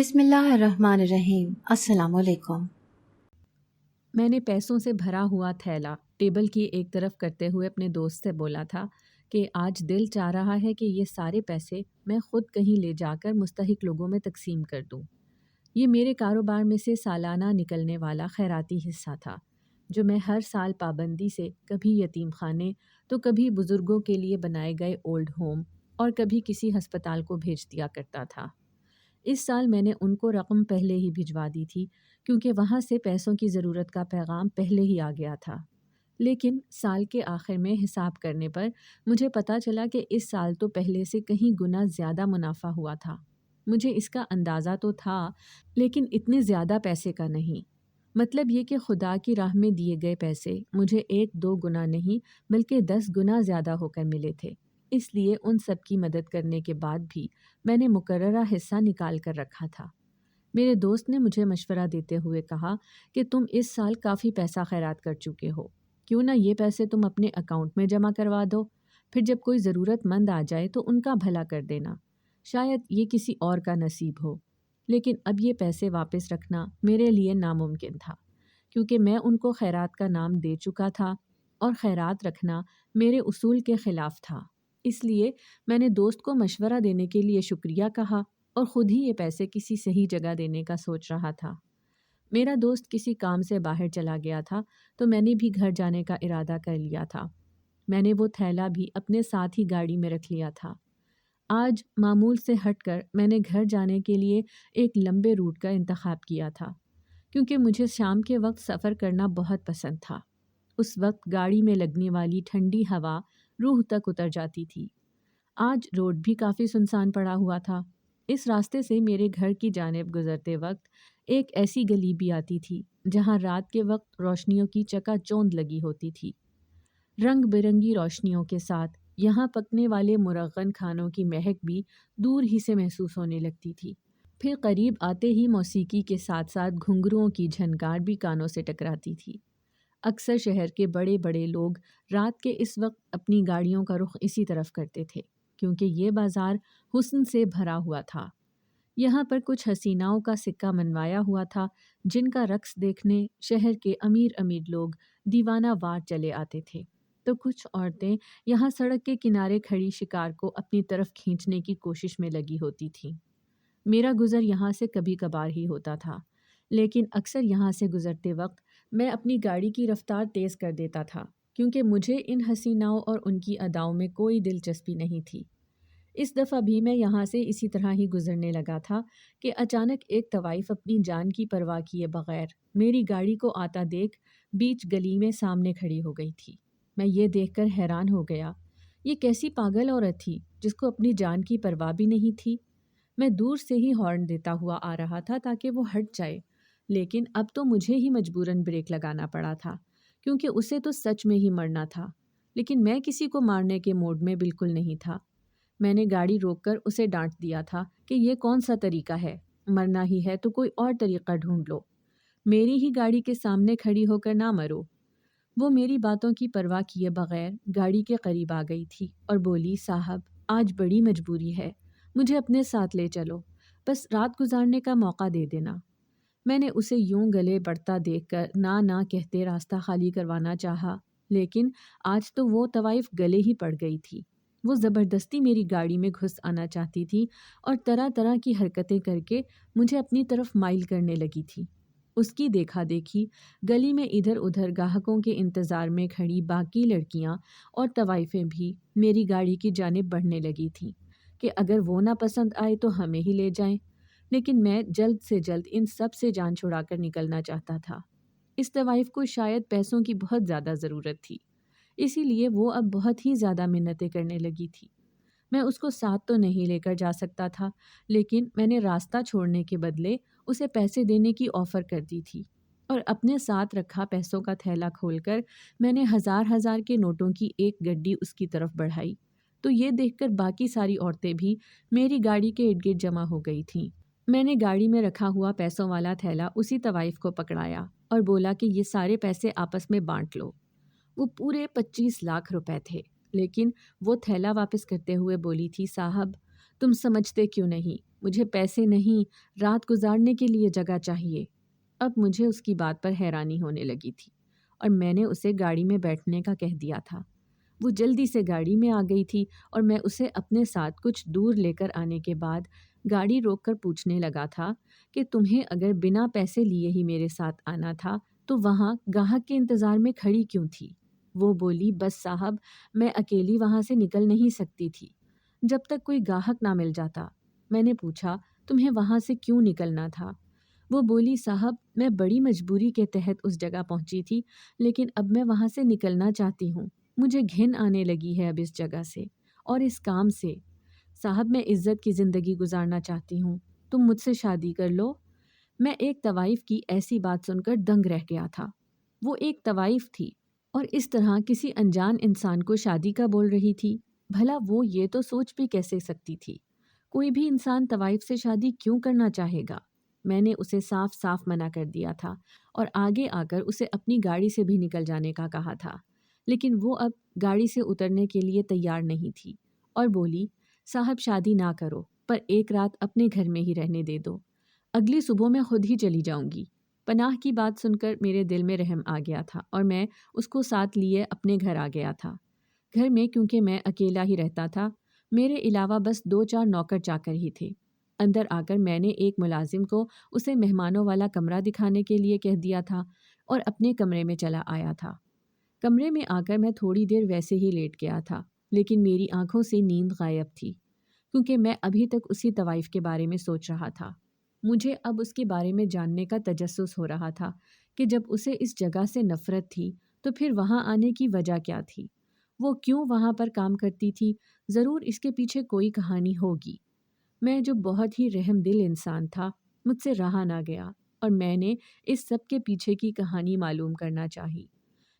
بسم اللہ الرحمن الرحیم۔ السلام علیکم۔ میں نے پیسوں سے بھرا ہوا تھیلا ٹیبل کی ایک طرف کرتے ہوئے اپنے دوست سے بولا تھا کہ آج دل چاہ رہا ہے کہ یہ سارے پیسے میں خود کہیں لے جا کر مستحق لوگوں میں تقسیم کر دوں۔ یہ میرے کاروبار میں سے سالانہ نکلنے والا خیراتی حصہ تھا جو میں ہر سال پابندی سے کبھی یتیم خانے تو کبھی بزرگوں کے لیے بنائے گئے اولڈ ہوم اور کبھی کسی ہسپتال کو بھیج دیا کرتا تھا۔ اس سال میں نے ان کو رقم پہلے ہی بھجوا دی تھی کیونکہ وہاں سے پیسوں کی ضرورت کا پیغام پہلے ہی آ گیا تھا، لیکن سال کے آخر میں حساب کرنے پر مجھے پتہ چلا کہ اس سال تو پہلے سے کہیں گنا زیادہ منافع ہوا تھا۔ مجھے اس کا اندازہ تو تھا لیکن اتنے زیادہ پیسے کا نہیں۔ مطلب یہ کہ خدا کی راہ میں دیے گئے پیسے مجھے 1-2 گنا نہیں بلکہ 10 گنا زیادہ ہو کر ملے تھے۔ اس لیے ان سب کی مدد کرنے کے بعد بھی میں نے مقررہ حصہ نکال کر رکھا تھا۔ میرے دوست نے مجھے مشورہ دیتے ہوئے کہا کہ تم اس سال کافی پیسہ خیرات کر چکے ہو، کیوں نہ یہ پیسے تم اپنے اکاؤنٹ میں جمع کروا دو، پھر جب کوئی ضرورت مند آ جائے تو ان کا بھلا کر دینا، شاید یہ کسی اور کا نصیب ہو۔ لیکن اب یہ پیسے واپس رکھنا میرے لیے ناممکن تھا کیونکہ میں ان کو خیرات کا نام دے چکا تھا اور خیرات رکھنا میرے اصول کے خلاف تھا۔ اس لیے میں نے دوست کو مشورہ دینے کے لیے شکریہ کہا اور خود ہی یہ پیسے کسی صحیح جگہ دینے کا سوچ رہا تھا۔ میرا دوست کسی کام سے باہر چلا گیا تھا تو میں نے بھی گھر جانے کا ارادہ کر لیا تھا۔ میں نے وہ تھیلا بھی اپنے ساتھ ہی گاڑی میں رکھ لیا تھا۔ آج معمول سے ہٹ کر میں نے گھر جانے کے لیے ایک لمبے روٹ کا انتخاب کیا تھا کیونکہ مجھے شام کے وقت سفر کرنا بہت پسند تھا۔ اس وقت گاڑی میں لگنے والی ٹھنڈی ہوا روح تک اتر جاتی تھی۔ آج روڈ بھی کافی سنسان پڑا ہوا تھا۔ اس راستے سے میرے گھر کی جانب گزرتے وقت ایک ایسی گلی بھی آتی تھی جہاں رات کے وقت روشنیوں کی چکا چوند لگی ہوتی تھی۔ رنگ برنگی روشنیوں کے ساتھ یہاں پکنے والے مرغن کھانوں کی مہک بھی دور ہی سے محسوس ہونے لگتی تھی۔ پھر قریب آتے ہی موسیقی کے ساتھ ساتھ گھنگروؤں کی جھنکار بھی کانوں سے ٹکراتی تھی۔ اکثر شہر کے بڑے بڑے لوگ رات کے اس وقت اپنی گاڑیوں کا رخ اسی طرف کرتے تھے کیونکہ یہ بازار حسن سے بھرا ہوا تھا۔ یہاں پر کچھ حسیناؤں کا سکہ منوایا ہوا تھا جن کا رقص دیکھنے شہر کے امیر امیر لوگ دیوانہ وار چلے آتے تھے، تو کچھ عورتیں یہاں سڑک کے کنارے کھڑی شکار کو اپنی طرف کھینچنے کی کوشش میں لگی ہوتی تھیں۔ میرا گزر یہاں سے کبھی کبھار ہی ہوتا تھا، لیکن اکثر یہاں سے گزرتے وقت میں اپنی گاڑی کی رفتار تیز کر دیتا تھا کیونکہ مجھے ان حسیناؤں اور ان کی اداؤں میں کوئی دلچسپی نہیں تھی۔ اس دفعہ بھی میں یہاں سے اسی طرح ہی گزرنے لگا تھا کہ اچانک ایک طوائف اپنی جان کی پرواہ کیے بغیر میری گاڑی کو آتا دیکھ بیچ گلی میں سامنے کھڑی ہو گئی تھی۔ میں یہ دیکھ کر حیران ہو گیا، یہ کیسی پاگل عورت تھی جس کو اپنی جان کی پرواہ بھی نہیں تھی۔ میں دور سے ہی ہارن دیتا ہوا آ رہا تھا تاکہ وہ ہٹ جائے، لیکن اب تو مجھے ہی مجبوراً بریک لگانا پڑا تھا کیونکہ اسے تو سچ میں ہی مرنا تھا، لیکن میں کسی کو مارنے کے موڈ میں بالکل نہیں تھا۔ میں نے گاڑی روک کر اسے ڈانٹ دیا تھا کہ یہ کون سا طریقہ ہے، مرنا ہی ہے تو کوئی اور طریقہ ڈھونڈ لو، میری ہی گاڑی کے سامنے کھڑی ہو کر نہ مرو۔ وہ میری باتوں کی پرواہ کیے بغیر گاڑی کے قریب آ گئی تھی اور بولی، صاحب آج بڑی مجبوری ہے، مجھے اپنے ساتھ لے چلو، بس رات گزارنے کا موقع دے دینا۔ میں نے اسے یوں گلے بڑھتا دیکھ کر نہ کہتے راستہ خالی کروانا چاہا، لیکن آج تو وہ طوائف گلے ہی پڑ گئی تھی۔ وہ زبردستی میری گاڑی میں گھس آنا چاہتی تھی اور طرح طرح کی حرکتیں کر کے مجھے اپنی طرف مائل کرنے لگی تھی۔ اس کی دیکھا دیکھی گلی میں ادھر ادھر گاہکوں کے انتظار میں کھڑی باقی لڑکیاں اور طوائفیں بھی میری گاڑی کی جانب بڑھنے لگی تھیں کہ اگر وہ نہ پسند آئے تو ہمیں ہی لے جائیں، لیکن میں جلد سے جلد ان سب سے جان چھڑا کر نکلنا چاہتا تھا۔ اس طوائف کو شاید پیسوں کی بہت زیادہ ضرورت تھی، اسی لیے وہ اب بہت ہی زیادہ منتیں کرنے لگی تھی۔ میں اس کو ساتھ تو نہیں لے کر جا سکتا تھا، لیکن میں نے راستہ چھوڑنے کے بدلے اسے پیسے دینے کی آفر کر دی تھی اور اپنے ساتھ رکھا پیسوں کا تھیلا کھول کر میں نے 1000 کے نوٹوں کی ایک گڈی اس کی طرف بڑھائی تو یہ دیکھ کر باقی ساری عورتیں بھی میری گاڑی کے ارد گرد جمع ہو گئی تھیں۔ میں نے گاڑی میں رکھا ہوا پیسوں والا تھیلا اسی طوائف کو پکڑایا اور بولا کہ یہ سارے پیسے آپس میں بانٹ لو۔ وہ پورے 25 لاکھ روپے تھے، لیکن وہ تھیلا واپس کرتے ہوئے بولی تھی، صاحب تم سمجھتے کیوں نہیں؟ مجھے پیسے نہیں، رات گزارنے کے لیے جگہ چاہیے۔ اب مجھے اس کی بات پر حیرانی ہونے لگی تھی اور میں نے اسے گاڑی میں بیٹھنے کا کہہ دیا تھا۔ وہ جلدی سے گاڑی میں آ گئی تھی اور میں اسے اپنے ساتھ کچھ دور لے کر آنے کے بعد گاڑی روک کر پوچھنے لگا تھا کہ تمہیں اگر بنا پیسے لیے ہی میرے ساتھ آنا تھا تو وہاں گاہک کے انتظار میں کھڑی کیوں تھی؟ وہ بولی، بس صاحب، میں اکیلی وہاں سے نکل نہیں سکتی تھی جب تک کوئی گاہک نہ مل جاتا۔ میں نے پوچھا، تمہیں وہاں سے کیوں نکلنا تھا؟ وہ بولی، صاحب، میں بڑی مجبوری کے تحت اس جگہ پہنچی تھی، لیکن اب میں وہاں سے نکلنا چاہتی ہوں۔ مجھے گھن آنے لگی ہے اب اس جگہ سے اور اس کام سے۔ صاحب، میں عزت کی زندگی گزارنا چاہتی ہوں، تم مجھ سے شادی کر لو۔ میں ایک طوائف کی ایسی بات سن کر دنگ رہ گیا تھا۔ وہ ایک طوائف تھی اور اس طرح کسی انجان انسان کو شادی کا بول رہی تھی۔ بھلا وہ یہ تو سوچ بھی کیسے سکتی تھی؟ کوئی بھی انسان طوائف سے شادی کیوں کرنا چاہے گا؟ میں نے اسے صاف صاف منع کر دیا تھا اور آگے آ کر اسے اپنی گاڑی سے بھی نکل جانے کا کہا تھا، لیکن وہ اب گاڑی سے اترنے کے لیے تیار نہیں تھی اور بولی، صاحب، شادی نہ کرو، پر ایک رات اپنے گھر میں ہی رہنے دے دو، اگلی صبح میں خود ہی چلی جاؤں گی۔ پناہ کی بات سن کر میرے دل میں رحم آ گیا تھا اور میں اس کو ساتھ لیے اپنے گھر آ گیا تھا۔ گھر میں کیونکہ میں اکیلا ہی رہتا تھا، میرے علاوہ بس 2-4 نوکر چاکر ہی تھے۔ اندر آ کر میں نے ایک ملازم کو اسے مہمانوں والا کمرہ دکھانے کے لیے کہہ دیا تھا اور اپنے کمرے میں چلا آیا تھا۔ کمرے میں آ کر میں تھوڑی دیر ویسے ہی لیٹ گیا تھا، لیکن میری آنکھوں سے نیند غائب تھی کیونکہ میں ابھی تک اسی طوائف کے بارے میں سوچ رہا تھا۔ مجھے اب اس کے بارے میں جاننے کا تجسس ہو رہا تھا کہ جب اسے اس جگہ سے نفرت تھی تو پھر وہاں آنے کی وجہ کیا تھی؟ وہ کیوں وہاں پر کام کرتی تھی؟ ضرور اس کے پیچھے کوئی کہانی ہوگی۔ میں جو بہت ہی رحم دل انسان تھا، مجھ سے رہا نہ گیا اور میں نے اس سب کے پیچھے کی کہانی معلوم کرنا چاہی۔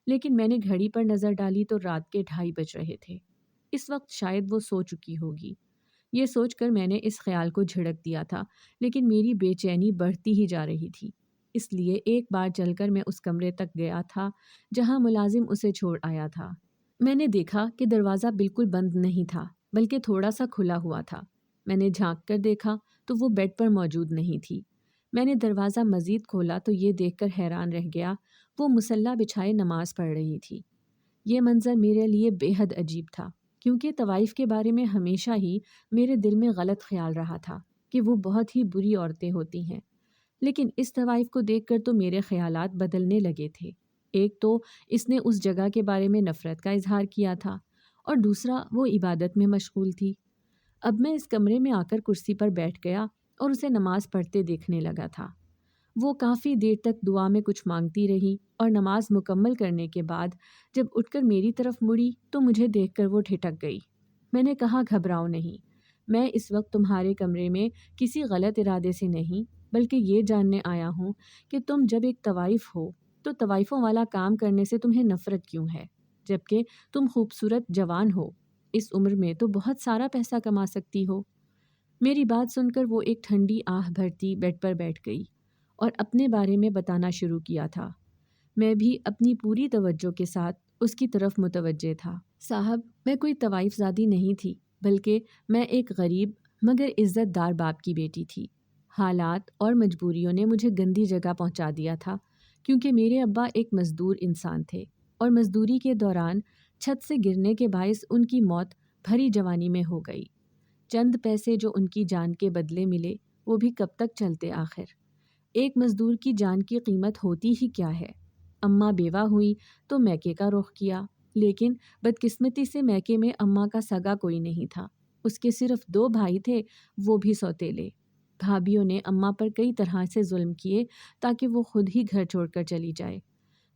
لیکن میں نے گھڑی پر نظر ڈالی تو رات کے 2:30 بج رہے تھے۔ اس وقت شاید وہ سو چکی ہوگی۔ یہ سوچ کر میں نے اس خیال کو جھڑک دیا تھا، لیکن میری بے چینی بڑھتی ہی جا رہی تھی۔ اس لیے ایک بار چل کر میں اس کمرے تک گیا تھا جہاں ملازم اسے چھوڑ آیا تھا۔ میں نے دیکھا کہ دروازہ بالکل بند نہیں تھا بلکہ تھوڑا سا کھلا ہوا تھا۔ میں نے جھانک کر دیکھا تو وہ بیڈ پر موجود نہیں تھی۔ میں نے دروازہ مزید کھولا تو یہ دیکھ کر حیران رہ گیا، وہ مصلی بچھائے نماز پڑھ رہی تھی۔ یہ منظر میرے لیے بے حد عجیب تھا کیونکہ طوائف کے بارے میں ہمیشہ ہی میرے دل میں غلط خیال رہا تھا کہ وہ بہت ہی بری عورتیں ہوتی ہیں، لیکن اس طوائف کو دیکھ کر تو میرے خیالات بدلنے لگے تھے۔ ایک تو اس نے اس جگہ کے بارے میں نفرت کا اظہار کیا تھا اور دوسرا وہ عبادت میں مشغول تھی۔ اب میں اس کمرے میں آ کر کرسی پر بیٹھ گیا اور اسے نماز پڑھتے دیکھنے لگا تھا۔ وہ کافی دیر تک دعا میں کچھ مانگتی رہی اور نماز مکمل کرنے کے بعد جب اٹھ کر میری طرف مڑی تو مجھے دیکھ کر وہ ٹھٹک گئی۔ میں نے کہا، گھبراؤ نہیں، میں اس وقت تمہارے کمرے میں کسی غلط ارادے سے نہیں بلکہ یہ جاننے آیا ہوں کہ تم جب ایک طوائف ہو تو طوائفوں والا کام کرنے سے تمہیں نفرت کیوں ہے، جبکہ تم خوبصورت جوان ہو، اس عمر میں تو بہت سارا پیسہ کما سکتی ہو۔ میری بات سن کر وہ ایک ٹھنڈی آہ بھرتی بیڈ پر بیٹھ گئی اور اپنے بارے میں بتانا شروع کیا تھا۔ میں بھی اپنی پوری توجہ کے ساتھ اس کی طرف متوجہ تھا۔ صاحب، میں کوئی طوائف زادی نہیں تھی بلکہ میں ایک غریب مگر عزت دار باپ کی بیٹی تھی۔ حالات اور مجبوریوں نے مجھے گندی جگہ پہنچا دیا تھا کیونکہ میرے ابا ایک مزدور انسان تھے اور مزدوری کے دوران چھت سے گرنے کے باعث ان کی موت بھری جوانی میں ہو گئی۔ چند پیسے جو ان کی جان کے بدلے ملے وہ بھی کب تک چلتے آخر؟ ایک مزدور کی جان کی قیمت ہوتی ہی کیا ہے؟ اماں بیوہ ہوئی تو میکے کا رخ کیا، لیکن بدقسمتی سے میکے میں اماں کا سگا کوئی نہیں تھا۔ اس کے صرف 2 بھائی تھے، وہ بھی سوتیلے۔ بھابھیوں نے اماں پر کئی طرح سے ظلم کیے تاکہ وہ خود ہی گھر چھوڑ کر چلی جائے،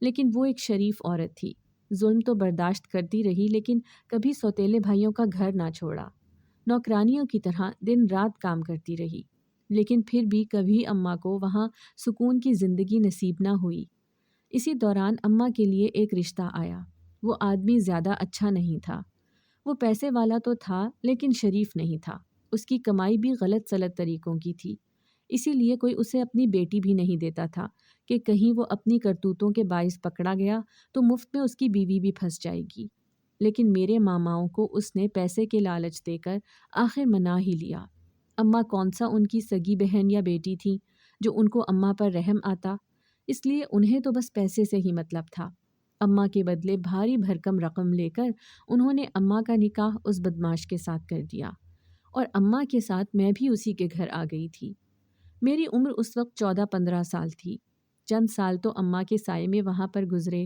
لیکن وہ ایک شریف عورت تھی۔ ظلم تو برداشت کرتی رہی لیکن کبھی سوتیلے بھائیوں کا گھر نہ چھوڑا۔ نوکرانیوں کی طرح دن رات کام کرتی رہی، لیکن پھر بھی کبھی اماں کو وہاں سکون کی زندگی نصیب نہ ہوئی۔ اسی دوران اماں کے لیے ایک رشتہ آیا۔ وہ آدمی زیادہ اچھا نہیں تھا۔ وہ پیسے والا تو تھا لیکن شریف نہیں تھا۔ اس کی کمائی بھی غلط سلط طریقوں کی تھی، اسی لیے کوئی اسے اپنی بیٹی بھی نہیں دیتا تھا کہ کہیں وہ اپنی کرتوتوں کے باعث پکڑا گیا تو مفت میں اس کی بیوی بھی پھنس جائے گی۔ لیکن میرے ماماؤں کو اس نے پیسے کے لالچ دے کر آخر منا ہی لیا۔ اماں کون سا ان کی سگی بہن یا بیٹی تھی جو ان کو اماں پر رحم آتا، اس لیے انہیں تو بس پیسے سے ہی مطلب تھا۔ اماں کے بدلے بھاری بھرکم رقم لے کر انہوں نے اماں کا نکاح اس بدماش کے ساتھ کر دیا، اور اماں کے ساتھ میں بھی اسی کے گھر آ گئی تھی۔ میری عمر اس وقت 14-15 سال تھی۔ چند سال تو اماں کے سائے میں وہاں پر گزرے۔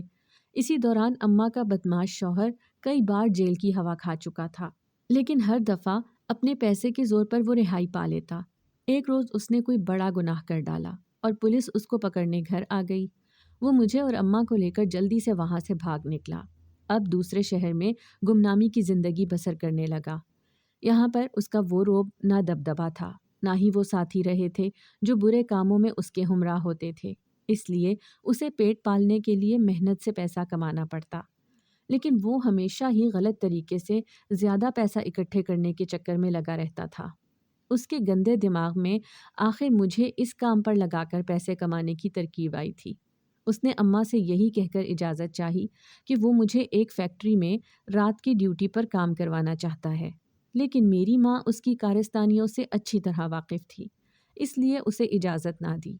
اسی دوران اماں کا بدماش شوہر کئی بار جیل کی ہوا کھا چکا تھا، لیکن ہر دفعہ اپنے پیسے کے زور پر وہ رہائی پا لیتا۔ ایک روز اس نے کوئی بڑا گناہ کر ڈالا اور پولیس اس کو پکڑنے گھر آ گئی۔ وہ مجھے اور اماں کو لے کر جلدی سے وہاں سے بھاگ نکلا۔ اب دوسرے شہر میں گمنامی کی زندگی بسر کرنے لگا۔ یہاں پر اس کا وہ رعب نہ دبدبا تھا، نہ ہی وہ ساتھی رہے تھے جو برے کاموں میں اس کے ہمراہ ہوتے تھے، اس لیے اسے پیٹ پالنے کے لیے محنت سے پیسہ کمانا پڑتا۔ لیکن وہ ہمیشہ ہی غلط طریقے سے زیادہ پیسہ اکٹھے کرنے کے چکر میں لگا رہتا تھا۔ اس کے گندے دماغ میں آخر مجھے اس کام پر لگا کر پیسے کمانے کی ترکیب آئی تھی۔ اس نے اماں سے یہی کہہ کر اجازت چاہی کہ وہ مجھے ایک فیکٹری میں رات کی ڈیوٹی پر کام کروانا چاہتا ہے، لیکن میری ماں اس کی کارستانیوں سے اچھی طرح واقف تھی، اس لیے اسے اجازت نہ دی۔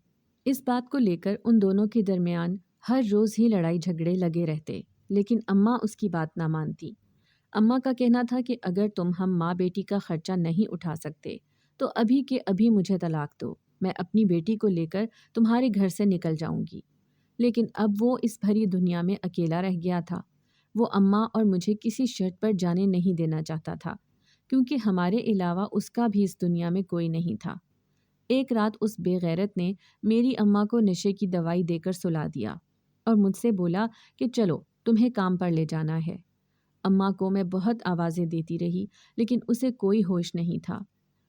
اس بات کو لے کر ان دونوں کے درمیان ہر روز ہی لڑائی جھگڑے لگے رہتے، لیکن اماں اس کی بات نہ مانتی۔ اماں کا کہنا تھا کہ اگر تم ہم ماں بیٹی کا خرچہ نہیں اٹھا سکتے تو ابھی کے ابھی مجھے طلاق دو، میں اپنی بیٹی کو لے کر تمہارے گھر سے نکل جاؤں گی۔ لیکن اب وہ اس بھری دنیا میں اکیلا رہ گیا تھا۔ وہ اماں اور مجھے کسی شرط پر جانے نہیں دینا چاہتا تھا، کیونکہ ہمارے علاوہ اس کا بھی اس دنیا میں کوئی نہیں تھا۔ ایک رات اس بے غیرت نے میری اماں کو نشے کی دوائی دے کر سلا دیا اور مجھ سے بولا کہ چلو تمہیں کام پر لے جانا ہے۔ اماں کو میں بہت آوازیں دیتی رہی، لیکن اسے کوئی ہوش نہیں تھا۔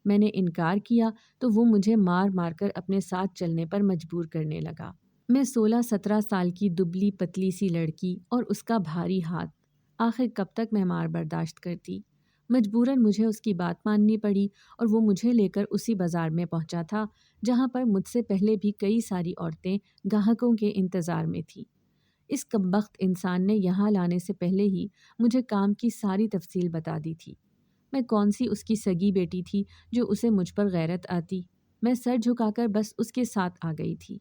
میں نے انکار کیا تو وہ مجھے مار مار کر اپنے ساتھ چلنے پر مجبور کرنے لگا۔ میں 16-17 سال کی دبلی پتلی سی لڑکی اور اس کا بھاری ہاتھ، آخر کب تک میں مار برداشت کرتی؟ مجبوراً مجھے اس کی بات ماننی پڑی اور وہ مجھے لے کر اسی بازار میں پہنچا تھا جہاں پر مجھ سے پہلے بھی کئی ساری عورتیں گاہکوں کے انتظار میں تھیں۔ اس کمبخت انسان نے یہاں لانے سے پہلے ہی مجھے کام کی ساری تفصیل بتا دی تھی۔ میں کون سی اس کی سگی بیٹی تھی جو اسے مجھ پر غیرت آتی؟ میں سر جھکا کر بس اس کے ساتھ آ گئی تھی۔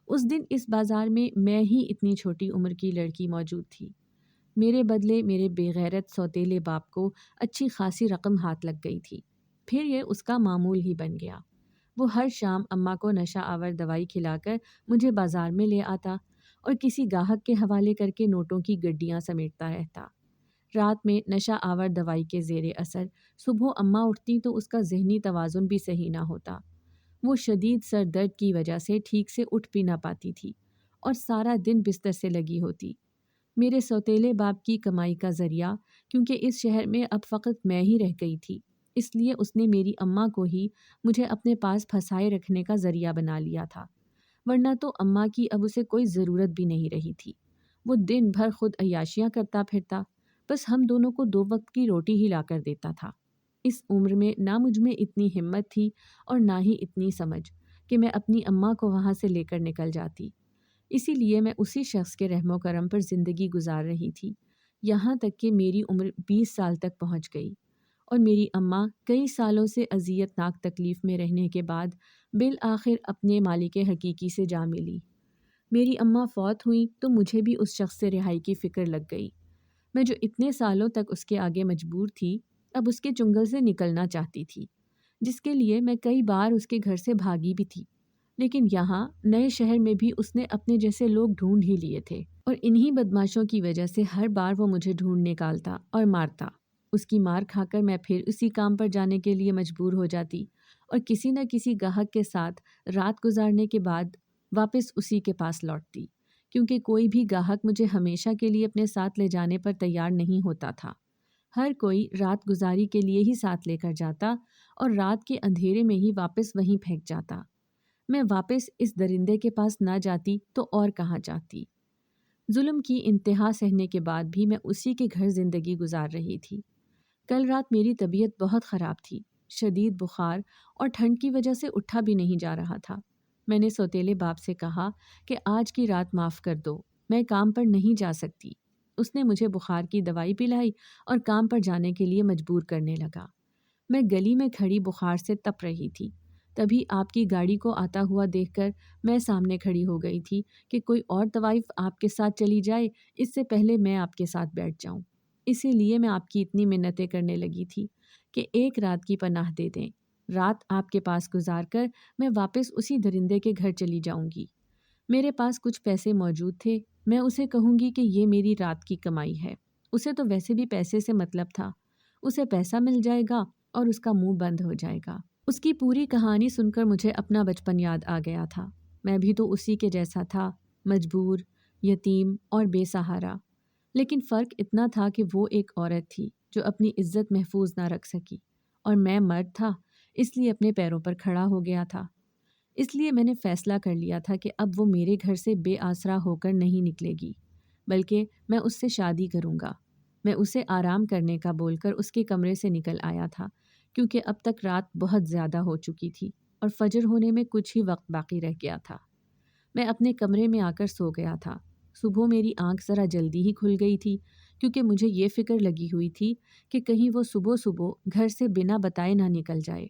اس دن اس بازار میں ہی اتنی چھوٹی عمر کی لڑکی موجود تھی۔ میرے بدلے میرے بے غیرت سوتیلے باپ کو اچھی خاصی رقم ہاتھ لگ گئی تھی، پھر یہ اس کا معمول ہی بن گیا۔ وہ ہر شام اماں کو نشہ آور دوائی کھلا کر مجھے بازار میں لے آتا اور کسی گاہک کے حوالے کر کے نوٹوں کی گڈیاں سمیٹتا رہتا۔ رات میں نشہ آور دوائی کے زیر اثر صبح اماں اٹھتی تو اس کا ذہنی توازن بھی صحیح نہ ہوتا۔ وہ شدید سر درد کی وجہ سے ٹھیک سے اٹھ بھی نہ پاتی تھی اور سارا دن بستر سے لگی ہوتی۔ میرے سوتیلے باپ کی کمائی کا ذریعہ، کیونکہ اس شہر میں اب فقط میں ہی رہ گئی تھی، اس لیے اس نے میری اماں کو ہی مجھے اپنے پاس پھنسائے رکھنے کا ذریعہ بنا لیا تھا، ورنہ تو اماں کی اب اسے کوئی ضرورت بھی نہیں رہی تھی۔ وہ دن بھر خود عیاشیاں کرتا پھرتا، بس ہم دونوں کو 2 وقت کی روٹی ہی لا کر دیتا تھا۔ اس عمر میں نہ مجھ میں اتنی ہمت تھی اور نہ ہی اتنی سمجھ کہ میں اپنی اماں کو وہاں سے لے کر نکل جاتی۔ اسی لیے میں اسی شخص کے رحم و کرم پر زندگی گزار رہی تھی، یہاں تک کہ میری عمر 20 سال تک پہنچ گئی اور میری اماں کئی سالوں سے اذیت ناک تکلیف میں رہنے کے بعد بالآخر اپنے مالک حقیقی سے جا ملی۔ میری اماں فوت ہوئی تو مجھے بھی اس شخص سے رہائی کی فکر لگ گئی۔ میں جو اتنے سالوں تک اس کے آگے مجبور تھی، اب اس کے چنگل سے نکلنا چاہتی تھی، جس کے لیے میں کئی بار اس کے گھر سے بھاگی بھی تھی، لیکن یہاں نئے شہر میں بھی اس نے اپنے جیسے لوگ ڈھونڈ ہی لیے تھے اور انہی بدماشوں کی وجہ سے ہر بار وہ مجھے ڈھونڈ نکالتا اور مارتا۔ اس کی مار کھا کر میں پھر اسی کام پر جانے کے لیے مجبور ہو جاتی اور کسی نہ کسی گاہک کے ساتھ رات گزارنے کے بعد واپس اسی کے پاس لوٹتی، کیونکہ کوئی بھی گاہک مجھے ہمیشہ کے لیے اپنے ساتھ لے جانے پر تیار نہیں ہوتا تھا۔ ہر کوئی رات گزاری کے لیے ہی ساتھ لے کر جاتا اور رات کے اندھیرے میں ہی واپس وہیں پھینک جاتا۔ میں واپس اس درندے کے پاس نہ جاتی تو اور کہاں جاتی؟ ظلم کی انتہا سہنے کے بعد بھی میں اسی کے گھر زندگی گزار رہی تھی۔ کل رات میری طبیعت بہت خراب تھی، شدید بخار اور ٹھنڈ کی وجہ سے اٹھا بھی نہیں جا رہا تھا۔ میں نے سوتیلے باپ سے کہا کہ آج کی رات معاف کر دو، میں کام پر نہیں جا سکتی۔ اس نے مجھے بخار کی دوائی پلائی اور کام پر جانے کے لیے مجبور کرنے لگا۔ میں گلی میں کھڑی بخار سے تپ رہی تھی۔ تبھی آپ کی گاڑی کو آتا ہوا دیکھ کر میں سامنے کھڑی ہو گئی تھی کہ کوئی اور طوائف آپ کے ساتھ چلی جائے اس سے پہلے میں آپ کے ساتھ بیٹھ جاؤں۔ اسی لیے میں آپ کی اتنی منتیں کرنے لگی تھی کہ ایک رات کی پناہ دے دیں۔ رات آپ کے پاس گزار کر میں واپس اسی درندے کے گھر چلی جاؤں گی۔ میرے پاس کچھ پیسے موجود تھے، میں اسے کہوں گی کہ یہ میری رات کی کمائی ہے۔ اسے تو ویسے بھی پیسے سے مطلب تھا، اسے پیسہ مل جائے گا اور اس کا منہ بند ہو جائے گا۔ اس کی پوری کہانی سن کر مجھے اپنا بچپن یاد آ گیا تھا۔ میں بھی تو اسی کے جیسا تھا، مجبور، یتیم اور بے سہارا۔ لیکن فرق اتنا تھا کہ وہ ایک عورت تھی جو اپنی عزت محفوظ نہ رکھ سکی، اور میں مرد تھا اس لیے اپنے پیروں پر کھڑا ہو گیا تھا۔ اس لیے میں نے فیصلہ کر لیا تھا کہ اب وہ میرے گھر سے بے آسرا ہو کر نہیں نکلے گی، بلکہ میں اس سے شادی کروں گا۔ میں اسے آرام کرنے کا بول کر اس کے کمرے سے نکل آیا تھا، کیونکہ اب تک رات بہت زیادہ ہو چکی تھی اور فجر ہونے میں کچھ ہی وقت باقی رہ گیا تھا۔ میں اپنے کمرے میں آ کر سو گیا تھا۔ صبح میری آنکھ ذرا جلدی ہی کھل گئی تھی، کیونکہ مجھے یہ فکر لگی ہوئی تھی کہ کہیں وہ صبح صبح گھر سے بنا بتائے نہ نکل جائے۔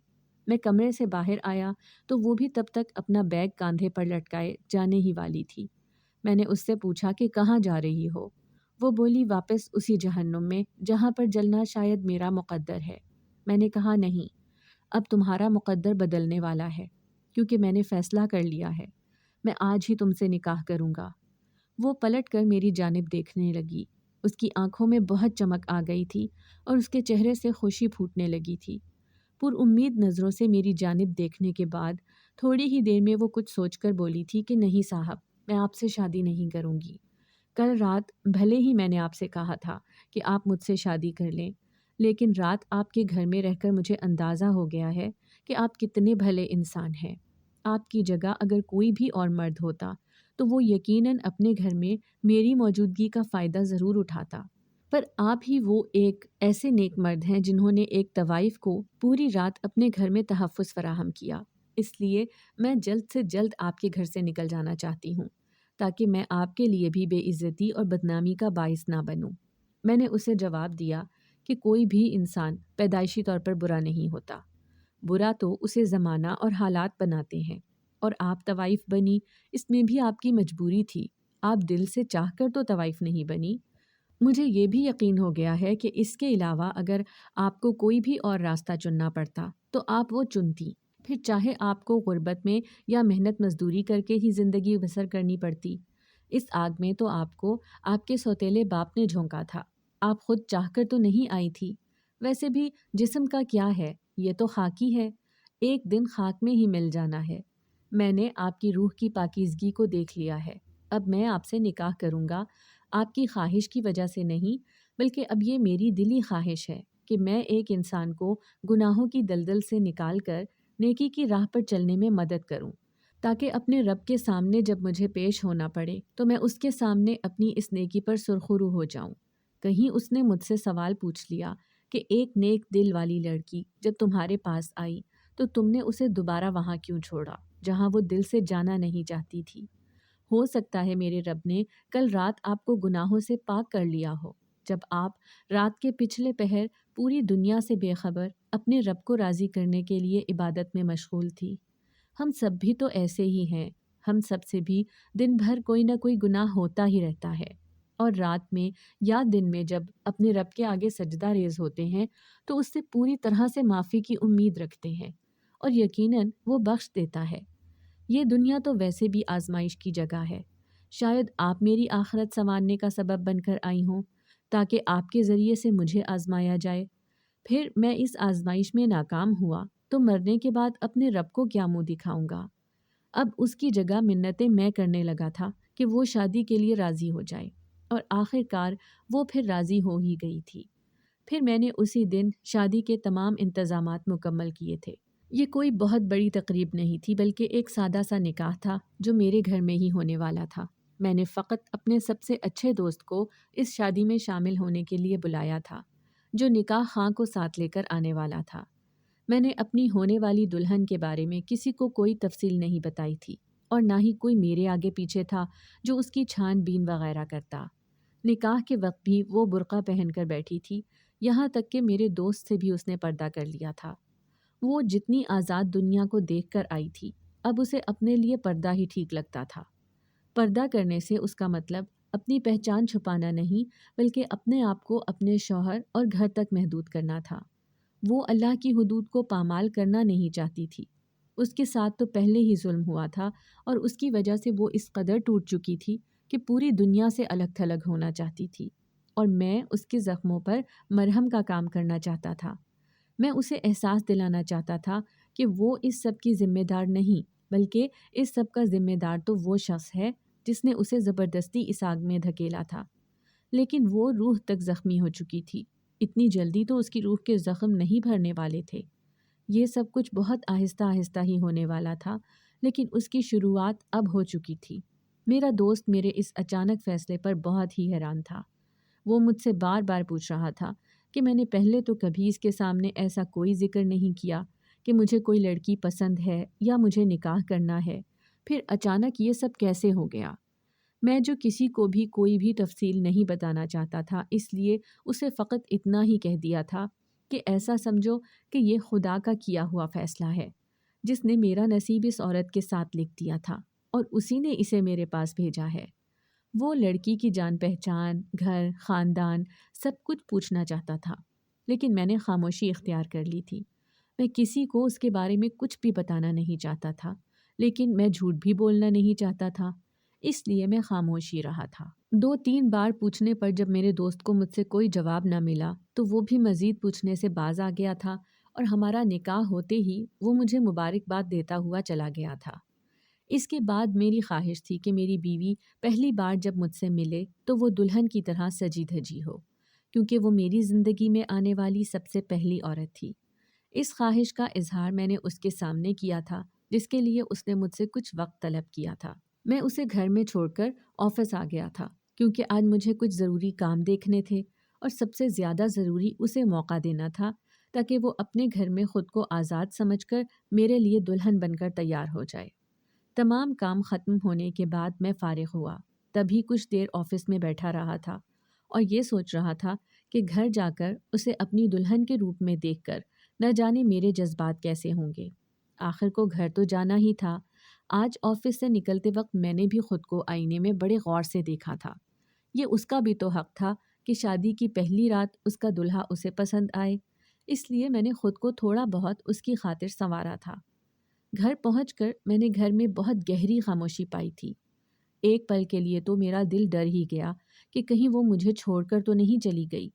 میں کمرے سے باہر آیا تو وہ بھی تب تک اپنا بیگ کاندھے پر لٹکائے جانے ہی والی تھی۔ میں نے اس سے پوچھا کہ کہاں جا رہی ہو؟ وہ بولی واپس اسی جہنم میں جہاں پر جلنا شاید میرا مقدر ہے۔ میں نے کہا نہیں، اب تمہارا مقدر بدلنے والا ہے، کیونکہ میں نے فیصلہ کر لیا ہے، میں آج ہی تم سے نکاح کروں گا۔ وہ پلٹ کر میری جانب دیکھنے لگی۔ اس کی آنکھوں میں بہت چمک آ گئی تھی اور اس کے چہرے سے خوشی پھوٹنے لگی تھی۔ پر امید نظروں سے میری جانب دیکھنے کے بعد تھوڑی ہی دیر میں وہ کچھ سوچ کر بولی تھی کہ نہیں صاحب، میں آپ سے شادی نہیں کروں گی۔ کل رات بھلے ہی میں نے آپ سے کہا تھا کہ آپ مجھ سے شادی کر لیں، لیکن رات آپ کے گھر میں رہ کر مجھے اندازہ ہو گیا ہے کہ آپ کتنے بھلے انسان ہیں۔ آپ کی جگہ اگر کوئی بھی اور مرد ہوتا تو وہ یقیناً اپنے گھر میں میری موجودگی کا فائدہ ضرور اٹھاتا، پر آپ ہی وہ ایک ایسے نیک مرد ہیں جنہوں نے ایک طوائف کو پوری رات اپنے گھر میں تحفظ فراہم کیا۔ اس لیے میں جلد سے جلد آپ کے گھر سے نکل جانا چاہتی ہوں، تاکہ میں آپ کے لیے بھی بے عزتی اور بدنامی کا باعث نہ بنوں۔ میں نے اسے جواب دیا کہ کوئی بھی انسان پیدائشی طور پر برا نہیں ہوتا، برا تو اسے زمانہ اور حالات بناتے ہیں، اور آپ طوائف بنی اس میں بھی آپ کی مجبوری تھی، آپ دل سے چاہ کر تو طوائف نہیں بنی۔ مجھے یہ بھی یقین ہو گیا ہے کہ اس کے علاوہ اگر آپ کو کوئی بھی اور راستہ چننا پڑتا تو آپ وہ چنتی، پھر چاہے آپ کو غربت میں یا محنت مزدوری کر کے ہی زندگی بسر کرنی پڑتی۔ اس آگ میں تو آپ کو آپ کے سوتیلے باپ نے جھونکا تھا، آپ خود چاہ کر تو نہیں آئی تھی۔ ویسے بھی جسم کا کیا ہے، یہ تو خاکی ہے، ایک دن خاک میں ہی مل جانا ہے۔ میں نے آپ کی روح کی پاکیزگی کو دیکھ لیا ہے، اب میں آپ سے نکاح کروں گا، آپ کی خواہش کی وجہ سے نہیں، بلکہ اب یہ میری دلی خواہش ہے کہ میں ایک انسان کو گناہوں کی دلدل سے نکال کر نیکی کی راہ پر چلنے میں مدد کروں، تاکہ اپنے رب کے سامنے جب مجھے پیش ہونا پڑے تو میں اس کے سامنے اپنی اس نیکی پر سرخرو ہو جاؤں۔ کہیں اس نے مجھ سے سوال پوچھ لیا کہ ایک نیک دل والی لڑکی جب تمہارے پاس آئی تو تم نے اسے دوبارہ وہاں کیوں چھوڑا جہاں وہ دل سے جانا نہیں چاہتی تھی؟ ہو سکتا ہے میرے رب نے کل رات آپ کو گناہوں سے پاک کر لیا ہو، جب آپ رات کے پچھلے پہر پوری دنیا سے بے خبر اپنے رب کو راضی کرنے کے لیے عبادت میں مشغول تھی۔ ہم سب بھی تو ایسے ہی ہیں، ہم سب سے بھی دن بھر کوئی نہ کوئی گناہ ہوتا ہی رہتا ہے، اور رات میں یا دن میں جب اپنے رب کے آگے سجدہ ریز ہوتے ہیں تو اس سے پوری طرح سے معافی کی امید رکھتے ہیں، اور یقیناً وہ بخش دیتا ہے۔ یہ دنیا تو ویسے بھی آزمائش کی جگہ ہے، شاید آپ میری آخرت سنوارنے کا سبب بن کر آئی ہوں تاکہ آپ کے ذریعے سے مجھے آزمایا جائے۔ پھر میں اس آزمائش میں ناکام ہوا تو مرنے کے بعد اپنے رب کو کیا منہ دکھاؤں گا؟ اب اس کی جگہ منتیں میں کرنے لگا تھا کہ وہ شادی کے لیے راضی ہو جائے، اور آخر کار وہ پھر راضی ہو ہی گئی تھی۔ پھر میں نے اسی دن شادی کے تمام انتظامات مکمل کیے تھے۔ یہ کوئی بہت بڑی تقریب نہیں تھی، بلکہ ایک سادہ سا نکاح تھا جو میرے گھر میں ہی ہونے والا تھا۔ میں نے فقط اپنے سب سے اچھے دوست کو اس شادی میں شامل ہونے کے لیے بلایا تھا، جو نکاح خواں کو ساتھ لے کر آنے والا تھا۔ میں نے اپنی ہونے والی دلہن کے بارے میں کسی کو کوئی تفصیل نہیں بتائی تھی، اور نہ ہی کوئی میرے آگے پیچھے تھا جو اس کی چھان بین وغیرہ کرتا۔ نکاح کے وقت بھی وہ برقع پہن کر بیٹھی تھی، یہاں تک کہ میرے دوست سے بھی اس نے پردہ کر لیا تھا۔ وہ جتنی آزاد دنیا کو دیکھ کر آئی تھی، اب اسے اپنے لیے پردہ ہی ٹھیک لگتا تھا۔ پردہ کرنے سے اس کا مطلب اپنی پہچان چھپانا نہیں، بلکہ اپنے آپ کو اپنے شوہر اور گھر تک محدود کرنا تھا۔ وہ اللہ کی حدود کو پامال کرنا نہیں چاہتی تھی۔ اس کے ساتھ تو پہلے ہی ظلم ہوا تھا اور اس کی وجہ سے وہ اس قدر ٹوٹ چکی تھی کہ پوری دنیا سے الگ تھلگ ہونا چاہتی تھی، اور میں اس کے زخموں پر مرہم کا کام کرنا چاہتا تھا۔ میں اسے احساس دلانا چاہتا تھا کہ وہ اس سب کی ذمہ دار نہیں، بلکہ اس سب کا ذمہ دار تو وہ شخص ہے جس نے اسے زبردستی اس آگ میں دھکیلا تھا۔ لیکن وہ روح تک زخمی ہو چکی تھی، اتنی جلدی تو اس کی روح کے زخم نہیں بھرنے والے تھے۔ یہ سب کچھ بہت آہستہ آہستہ ہی ہونے والا تھا، لیکن اس کی شروعات اب ہو چکی تھی۔ میرا دوست میرے اس اچانک فیصلے پر بہت ہی حیران تھا۔ وہ مجھ سے بار بار پوچھ رہا تھا کہ میں نے پہلے تو کبھی اس کے سامنے ایسا کوئی ذکر نہیں کیا کہ مجھے کوئی لڑکی پسند ہے یا مجھے نکاح کرنا ہے، پھر اچانک یہ سب کیسے ہو گیا؟ میں جو کسی کو بھی کوئی بھی تفصیل نہیں بتانا چاہتا تھا، اس لیے اسے فقط اتنا ہی کہہ دیا تھا کہ ایسا سمجھو کہ یہ خدا کا کیا ہوا فیصلہ ہے، جس نے میرا نصیب اس عورت کے ساتھ لکھ دیا تھا اور اسی نے اسے میرے پاس بھیجا ہے۔ وہ لڑکی کی جان پہچان، گھر، خاندان، سب کچھ پوچھنا چاہتا تھا، لیکن میں نے خاموشی اختیار کر لی تھی۔ میں کسی کو اس کے بارے میں کچھ بھی بتانا نہیں چاہتا تھا، لیکن میں جھوٹ بھی بولنا نہیں چاہتا تھا، اس لیے میں خاموش ہی رہا تھا۔ 2-3 بار پوچھنے پر جب میرے دوست کو مجھ سے کوئی جواب نہ ملا تو وہ بھی مزید پوچھنے سے باز آ گیا تھا، اور ہمارا نکاح ہوتے ہی وہ مجھے مبارکباد دیتا ہوا چلا گیا تھا۔ اس کے بعد میری خواہش تھی کہ میری بیوی پہلی بار جب مجھ سے ملے تو وہ دلہن کی طرح سجی دھجی ہو، کیونکہ وہ میری زندگی میں آنے والی سب سے پہلی عورت تھی۔ اس خواہش کا اظہار میں نے اس کے سامنے کیا تھا، جس کے لیے اس نے مجھ سے کچھ وقت طلب کیا تھا۔ میں اسے گھر میں چھوڑ کر آفس آ گیا تھا، کیونکہ آج مجھے کچھ ضروری کام دیکھنے تھے، اور سب سے زیادہ ضروری اسے موقع دینا تھا تاکہ وہ اپنے گھر میں خود کو آزاد سمجھ کر میرے لیے دلہن بن کر تیار ہو جائے۔ تمام کام ختم ہونے کے بعد میں فارغ ہوا، تبھی کچھ دیر آفس میں بیٹھا رہا تھا اور یہ سوچ رہا تھا کہ گھر جا کر اسے اپنی دلہن کے روپ میں دیکھ کر نہ جانے میرے جذبات کیسے ہوں گے۔ آخر کو گھر تو جانا ہی تھا۔ آج آفس سے نکلتے وقت میں نے بھی خود کو آئینے میں بڑے غور سے دیکھا تھا۔ یہ اس کا بھی تو حق تھا کہ شادی کی پہلی رات اس کا دلہا اسے پسند آئے، اس لیے میں نے خود کو تھوڑا بہت اس کی خاطر سنوارا تھا۔ گھر پہنچ کر میں نے گھر میں بہت گہری خاموشی پائی تھی۔ ایک پل کے لیے تو میرا دل ڈر ہی گیا کہ کہیں وہ مجھے چھوڑ کر تو نہیں چلی گئی،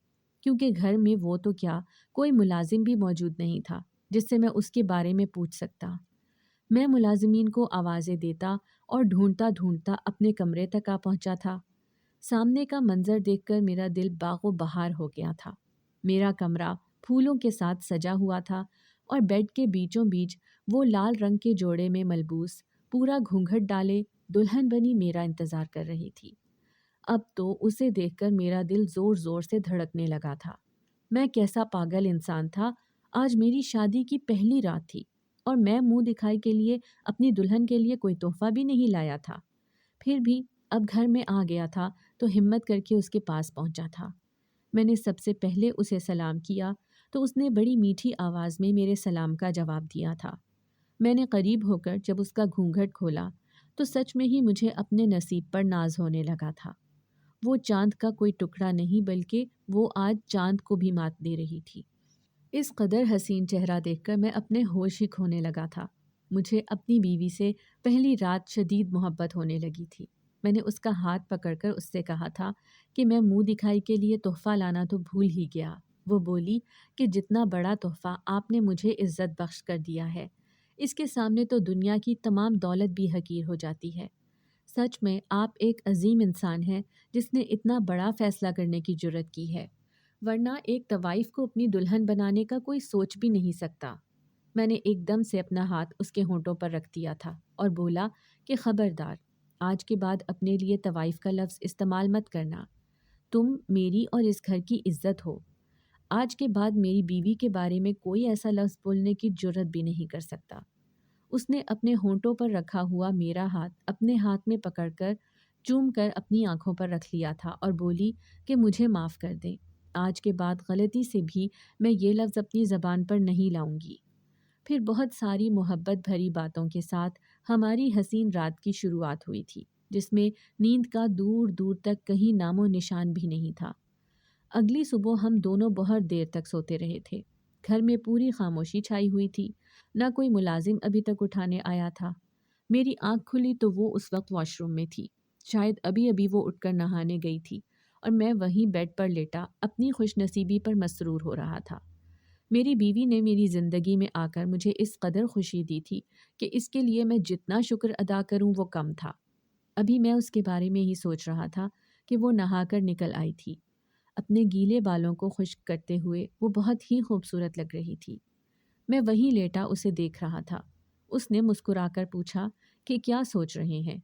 کیونکہ گھر میں وہ تو کیا، کوئی ملازم بھی موجود نہیں تھا جس سے میں اس کے بارے میں پوچھ سکتا۔ میں ملازمین کو آوازیں دیتا اور ڈھونڈتا ڈھونڈتا اپنے کمرے تک آ پہنچا تھا۔ سامنے کا منظر دیکھ کر میرا دل باغ و بہار ہو گیا تھا۔ میرا کمرہ پھولوں کے ساتھ سجا ہوا تھا اور بیڈ کے بیچوں بیچ وہ لال رنگ کے جوڑے میں ملبوس، پورا گھونگھٹ ڈالے دلہن بنی میرا انتظار کر رہی تھی۔ اب تو اسے دیکھ کر میرا دل زور زور سے دھڑکنے لگا تھا۔ میں کیسا پاگل انسان تھا! آج میری شادی کی پہلی رات تھی اور میں منہ دکھائی کے لیے اپنی دلہن کے لیے کوئی تحفہ بھی نہیں لایا تھا۔ پھر بھی اب گھر میں آ گیا تھا تو ہمت کر کے اس کے پاس پہنچا تھا۔ میں نے سب سے پہلے اسے سلام کیا تو اس نے بڑی میٹھی آواز میں میرے سلام کا جواب دیا تھا۔ میں نے قریب ہو کر جب اس کا گھونگھٹ کھولا تو سچ میں ہی مجھے اپنے نصیب پر ناز ہونے لگا تھا۔ وہ چاند کا کوئی ٹکڑا نہیں، بلکہ وہ آج چاند کو بھی مات دے رہی تھی۔ اس قدر حسین چہرہ دیکھ کر میں اپنے ہوش ہی کھونے لگا تھا۔ مجھے اپنی بیوی سے پہلی رات شدید محبت ہونے لگی تھی۔ میں نے اس کا ہاتھ پکڑ کر اس سے کہا تھا کہ میں منہ دکھائی کے لیے تحفہ لانا تو بھول ہی گیا۔ وہ بولی کہ جتنا بڑا تحفہ آپ نے مجھے عزت بخش کر دیا ہے، اس کے سامنے تو دنیا کی تمام دولت بھی حقیر ہو جاتی ہے۔ سچ میں آپ ایک عظیم انسان ہیں جس نے اتنا بڑا فیصلہ کرنے کی جرت کی ہے، ورنہ ایک طوائف کو اپنی دلہن بنانے کا کوئی سوچ بھی نہیں سکتا۔ میں نے ایک دم سے اپنا ہاتھ اس کے ہونٹوں پر رکھ دیا تھا اور بولا کہ خبردار، آج کے بعد اپنے لیے طوائف کا لفظ استعمال مت کرنا۔ تم میری اور اس گھر کی عزت ہو۔ آج کے بعد میری بیوی کے بارے میں کوئی ایسا لفظ بولنے کی جرت بھی نہیں کر سکتا۔ اس نے اپنے ہونٹوں پر رکھا ہوا میرا ہاتھ اپنے ہاتھ میں پکڑ کر چوم کر اپنی آنکھوں پر رکھ لیا تھا اور بولی کہ مجھے معاف کر دیں، آج کے بعد غلطی سے بھی میں یہ لفظ اپنی زبان پر نہیں لاؤں گی۔ پھر بہت ساری محبت بھری باتوں کے ساتھ ہماری حسین رات کی شروعات ہوئی تھی، جس میں نیند کا دور دور تک کہیں نام و نشان بھی نہیں تھا۔ اگلی صبح ہم دونوں بہت دیر تک سوتے رہے تھے۔ گھر میں پوری خاموشی چھائی ہوئی تھی، نہ کوئی ملازم ابھی تک اٹھانے آیا تھا۔ میری آنکھ کھلی تو وہ اس وقت واش روم میں تھی، شاید ابھی ابھی وہ اٹھ کر نہانے گئی تھی، اور میں وہیں بیڈ پر لیٹا اپنی خوش نصیبی پر مسرور ہو رہا تھا۔ میری بیوی نے میری زندگی میں آ کر مجھے اس قدر خوشی دی تھی کہ اس کے لیے میں جتنا شکر ادا کروں وہ کم تھا۔ ابھی میں اس کے بارے میں ہی سوچ رہا تھا کہ وہ نہا کر نکل آئی تھی، اپنے گیلے بالوں کو خشک کرتے ہوئے وہ بہت ہی خوبصورت لگ رہی تھی۔ میں وہیں لیٹا اسے دیکھ رہا تھا۔ اس نے مسکرا کر پوچھا کہ کیا سوچ رہے ہیں؟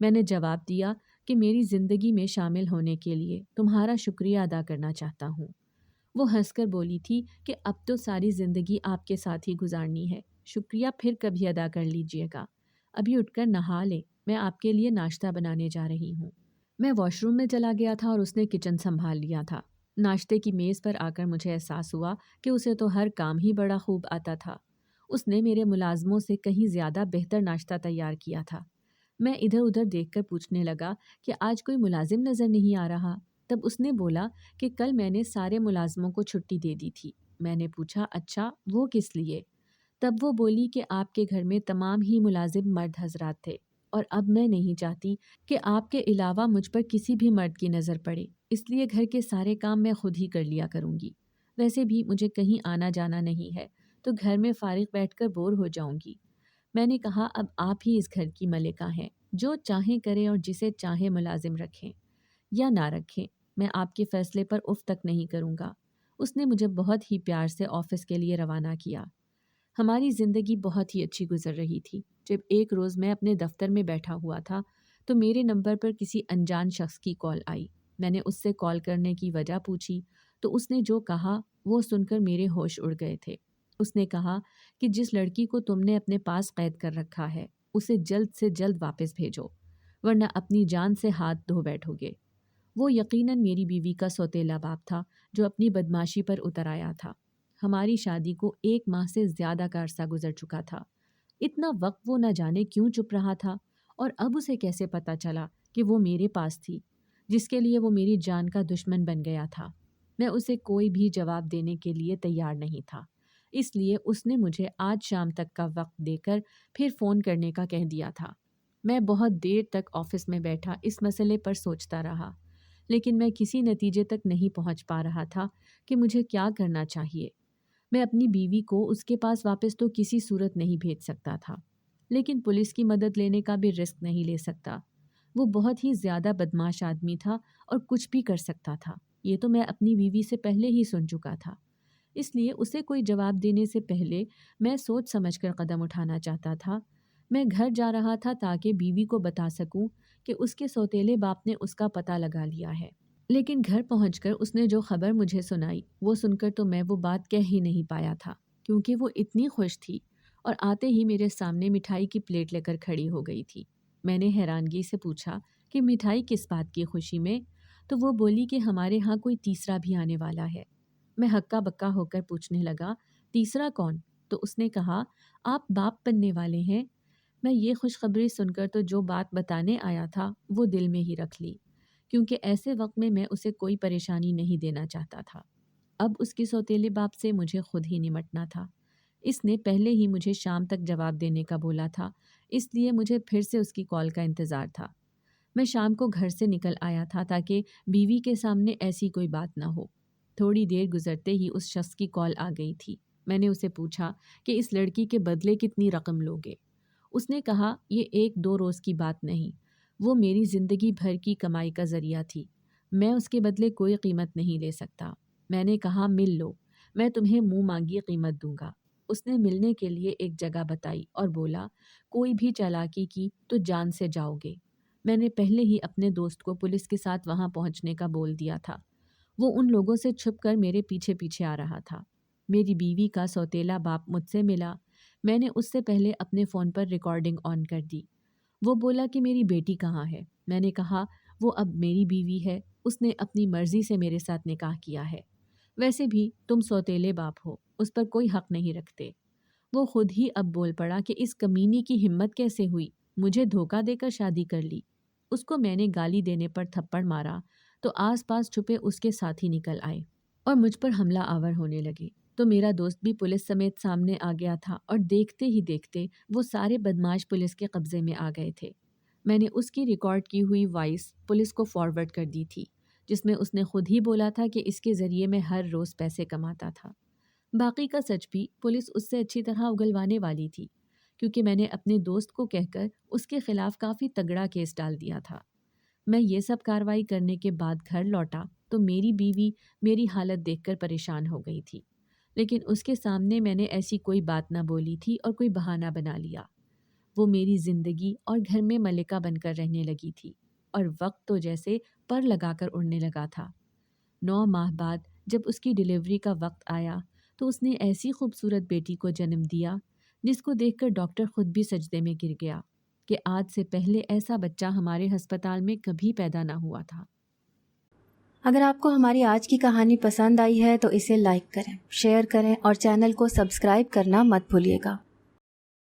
میں نے جواب دیا کہ میری زندگی میں شامل ہونے کے لیے تمہارا شکریہ ادا کرنا چاہتا ہوں۔ وہ ہنس کر بولی تھی کہ اب تو ساری زندگی آپ کے ساتھ ہی گزارنی ہے، شکریہ پھر کبھی ادا کر لیجئے گا۔ ابھی اٹھ کر نہا لیں، میں آپ کے لیے ناشتہ بنانے جا رہی ہوں۔ میں واش روم میں چلا گیا تھا اور اس نے کچن سنبھال لیا تھا۔ ناشتے کی میز پر آ کر مجھے احساس ہوا کہ اسے تو ہر کام ہی بڑا خوب آتا تھا۔ اس نے میرے ملازموں سے کہیں زیادہ بہتر ناشتہ تیار کیا تھا۔ میں ادھر ادھر دیکھ کر پوچھنے لگا کہ آج کوئی ملازم نظر نہیں آ رہا۔ تب اس نے بولا کہ کل میں نے سارے ملازموں کو چھٹی دے دی تھی۔ میں نے پوچھا اچھا وہ کس لیے؟ تب وہ بولی کہ آپ کے گھر میں تمام ہی ملازم مرد حضرات تھے، اور اب میں نہیں چاہتی کہ آپ کے علاوہ مجھ پر کسی بھی مرد کی نظر پڑے، اس لیے گھر کے سارے کام میں خود ہی کر لیا کروں گی۔ ویسے بھی مجھے کہیں آنا جانا نہیں ہے تو گھر میں فارغ بیٹھ کر بور ہو جاؤں گی۔ میں نے کہا اب آپ ہی اس گھر کی ملکہ ہیں، جو چاہیں کریں اور جسے چاہیں ملازم رکھیں یا نہ رکھیں، میں آپ کے فیصلے پر اف تک نہیں کروں گا۔ اس نے مجھے بہت ہی پیار سے آفس کے لیے روانہ کیا۔ ہماری زندگی بہت ہی اچھی گزر رہی تھی۔ جب ایک روز میں اپنے دفتر میں بیٹھا ہوا تھا تو میرے نمبر پر کسی انجان شخص کی کال آئی۔ میں نے اس سے کال کرنے کی وجہ پوچھی تو اس نے جو کہا وہ سن کر میرے ہوش اڑ گئے تھے۔ اس نے کہا کہ جس لڑکی کو تم نے اپنے پاس قید کر رکھا ہے اسے جلد سے جلد واپس بھیجو، ورنہ اپنی جان سے ہاتھ دھو بیٹھو گے۔ وہ یقیناً میری بیوی کا سوتیلا باپ تھا جو اپنی بدماشی پر اتر آیا تھا۔ ہماری شادی کو 1 ماہ سے زیادہ کا عرصہ گزر چکا تھا۔ اتنا وقت وہ نہ جانے کیوں چپ رہا تھا، اور اب اسے کیسے پتا چلا کہ وہ میرے پاس تھی، جس کے لیے وہ میری جان کا دشمن بن گیا تھا۔ میں اسے کوئی بھی جواب دینے کے لیے تیار نہیں تھا، اس لیے اس نے مجھے آج شام تک کا وقت دے کر پھر فون کرنے کا کہہ دیا تھا۔ میں بہت دیر تک آفس میں بیٹھا اس مسئلے پر سوچتا رہا، لیکن میں کسی نتیجے تک نہیں پہنچ پا رہا تھا کہ مجھے کیا کرنا چاہیے۔ میں اپنی بیوی کو اس کے پاس واپس تو کسی صورت نہیں بھیج سکتا تھا، لیکن پولیس کی مدد لینے کا بھی رسک نہیں لے سکتا۔ وہ بہت ہی زیادہ بدماش آدمی تھا اور کچھ بھی کر سکتا تھا، یہ تو میں اپنی بیوی سے پہلے ہی سن چکا تھا۔ اس لیے اسے کوئی جواب دینے سے پہلے میں سوچ سمجھ کر قدم اٹھانا چاہتا تھا۔ میں گھر جا رہا تھا تاکہ بیوی کو بتا سکوں کہ اس کے سوتیلے باپ نے اس کا پتہ لگا لیا ہے، لیکن گھر پہنچ کر اس نے جو خبر مجھے سنائی وہ سن کر تو میں وہ بات کہہ ہی نہیں پایا تھا، کیونکہ وہ اتنی خوش تھی اور آتے ہی میرے سامنے مٹھائی کی پلیٹ لے کر کھڑی ہو گئی تھی۔ میں نے حیرانگی سے پوچھا کہ مٹھائی کس بات کی خوشی میں؟ تو وہ بولی کہ ہمارے ہاں کوئی تیسرا بھی آنے والا ہے۔ میں ہکا بکا ہو کر پوچھنے لگا تیسرا کون؟ تو اس نے کہا آپ باپ بننے والے ہیں۔ میں یہ خوشخبری سن کر تو جو بات بتانے آیا تھا وہ دل میں ہی رکھ لی، کیونکہ ایسے وقت میں اسے کوئی پریشانی نہیں دینا چاہتا تھا۔ اب اس کے سوتیلے باپ سے مجھے خود ہی نمٹنا تھا۔ اس نے پہلے ہی مجھے شام تک جواب دینے کا بولا تھا، اس لیے مجھے پھر سے اس کی کال کا انتظار تھا۔ میں شام کو گھر سے نکل آیا تھا تاکہ بیوی کے سامنے ایسی کوئی بات نہ ہو۔ تھوڑی دیر گزرتے ہی اس شخص کی کال آ گئی تھی۔ میں نے اسے پوچھا کہ اس لڑکی کے بدلے کتنی رقم لوگے؟ اس نے کہا یہ 1-2 روز کی بات نہیں، وہ میری زندگی بھر کی کمائی کا ذریعہ تھی، میں اس کے بدلے کوئی قیمت نہیں لے سکتا۔ میں نے کہا مل لو، میں تمہیں منہ مانگی قیمت دوں گا۔ اس نے ملنے کے لیے ایک جگہ بتائی اور بولا کوئی بھی چالاکی کی تو جان سے جاؤ گے۔ میں نے پہلے ہی اپنے دوست کو پولیس کے ساتھ وہاں پہنچنے کا بول دیا تھا۔ وہ ان لوگوں سے چھپ کر میرے پیچھے پیچھے آ رہا تھا۔ میری بیوی کا سوتیلا باپ مجھ سے ملا۔ میں نے اس سے پہلے اپنے فون پر ریکارڈنگ آن کر دی۔ وہ بولا کہ میری بیٹی کہاں ہے؟ میں نے کہا وہ اب میری بیوی ہے، اس نے اپنی مرضی سے میرے ساتھ نکاح کیا ہے، ویسے بھی تم سوتیلے باپ ہو، اس پر کوئی حق نہیں رکھتے۔ وہ خود ہی اب بول پڑا کہ اس کمینی کی ہمت کیسے ہوئی، مجھے دھوکہ دے کر شادی کر لی۔ اس کو میں نے گالی دینے پر تھپڑ مارا تو آس پاس چھپے اس کے ساتھی نکل آئے اور مجھ پر حملہ آور ہونے لگے، تو میرا دوست بھی پولیس سمیت سامنے آ گیا تھا اور دیکھتے ہی دیکھتے وہ سارے بدماش پولیس کے قبضے میں آ گئے تھے۔ میں نے اس کی ریکارڈ کی ہوئی وائس پولیس کو فارورڈ کر دی تھی، جس میں اس نے خود ہی بولا تھا کہ اس کے ذریعے میں ہر روز پیسے کماتا تھا۔ باقی کا سچ بھی پولیس اس سے اچھی طرح اگلوانے والی تھی، کیونکہ میں نے اپنے دوست کو کہہ کر اس کے خلاف کافی تگڑا کیس ڈال دیا تھا۔ میں یہ سب کارروائی کرنے کے بعد گھر لوٹا تو میری بیوی میری حالت دیکھ کر پریشان ہو گئی تھی، لیکن اس کے سامنے میں نے ایسی کوئی بات نہ بولی تھی اور کوئی بہانہ بنا لیا۔ وہ میری زندگی اور گھر میں ملکہ بن کر رہنے لگی تھی اور وقت تو جیسے پر لگا کر اڑنے لگا تھا۔ 9 ماہ بعد جب اس کی ڈیلیوری کا وقت آیا تو اس نے ایسی خوبصورت بیٹی کو جنم دیا جس کو دیکھ کر ڈاکٹر خود بھی سجدے میں گر گیا کہ آج سے پہلے ایسا بچہ ہمارے ہسپتال میں کبھی پیدا نہ ہوا تھا۔ اگر آپ کو ہماری آج کی کہانی پسند آئی ہے تو اسے لائک کریں، شیئر کریں اور چینل کو سبسکرائب کرنا مت بھولیے گا۔